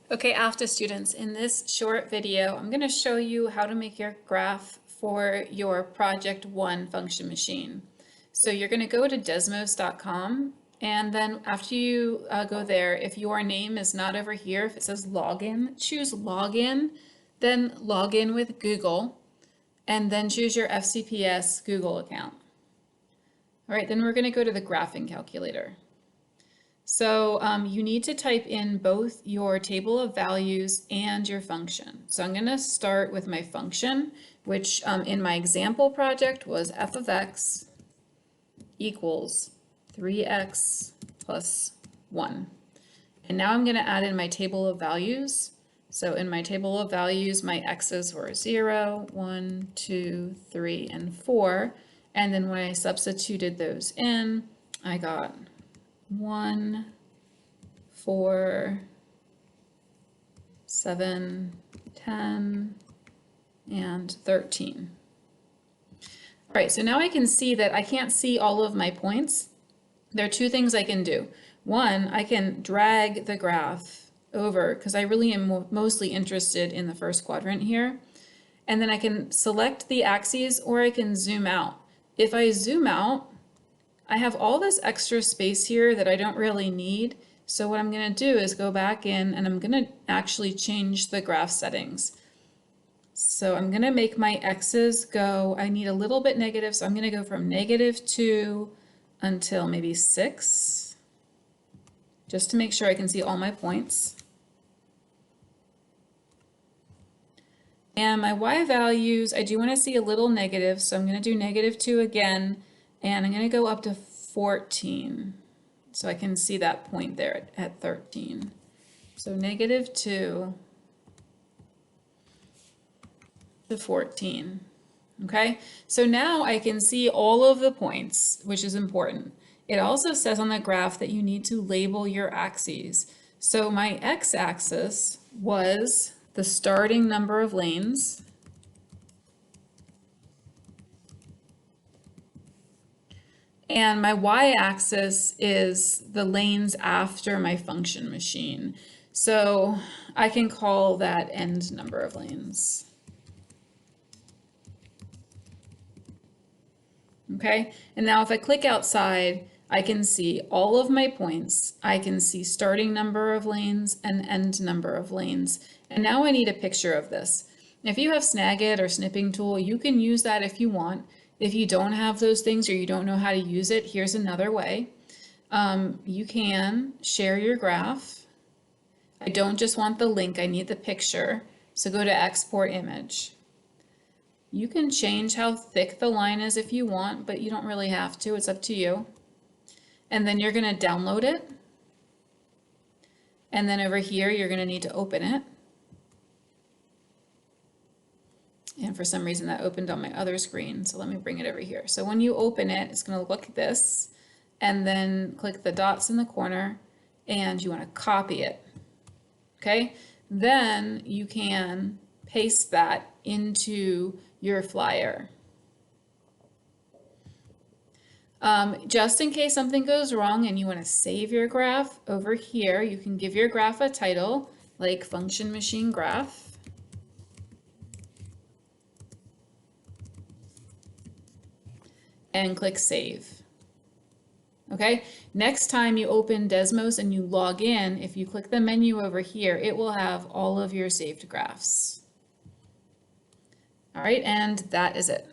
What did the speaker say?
Okay, AFTA students, in this short video, I'm going to show you how to make your graph for your Project 1 function machine. So you're going to go to desmos.com, and then after you go there, if your name is not over here, if it says login, choose login, then log in with Google, and then choose your FCPS Google account. All right, then we're going to go to the graphing calculator. So you need to type in both your table of values and your function. So I'm going to start with my function, which in my example project was f of x equals 3x plus 1. And now I'm going to add in my table of values. So in my table of values, my x's were 0, 1, 2, 3, and 4. And then when I substituted those in, I got 1, 4, 7, 10, and 13. All right, so now I can see that I can't see all of my points. There are two things I can do. One, I can drag the graph over because I really am mostly interested in the first quadrant here. And then I can select the axes or I can zoom out. If I zoom out, I have all this extra space here that I don't really need. So what I'm going to do is go back in and I'm going to actually change the graph settings. So I'm going to make my x's go, I need a little bit negative, so I'm going to go from -2 until maybe 6, just to make sure I can see all my points. And my y values, I do want to see a little negative, so I'm going to do -2 again. And I'm going to go up to 14, so I can see that point there at 13. So -2 to 14. Okay, so now I can see all of the points, which is important. It also says on the graph that you need to label your axes. So my x-axis was the starting number of lanes. And my y-axis is the lanes after my function machine. So I can call that end number of lanes. Okay, and now if I click outside, I can see all of my points. I can see starting number of lanes and end number of lanes. And now I need a picture of this. If you have Snagit or Snipping Tool, you can use that if you want. If you don't have those things or you don't know how to use it, here's another way. You can share your graph. I don't just want the link, I need the picture. So go to export image. You can change how thick the line is if you want, but you don't really have to, it's up to you. And then you're going to download it. And then over here, you're going to need to open it. And for some reason that opened on my other screen, so let me bring it over here. So when you open it, it's going to look like this, and then click the dots in the corner, and you want to copy it. Okay, then you can paste that into your flyer. Just in case something goes wrong and you want to save your graph, over here you can give your graph a title like function machine graph. And click save. Okay, next time you open Desmos and you log in, if you click the menu over here, it will have all of your saved graphs. All right, and that is it.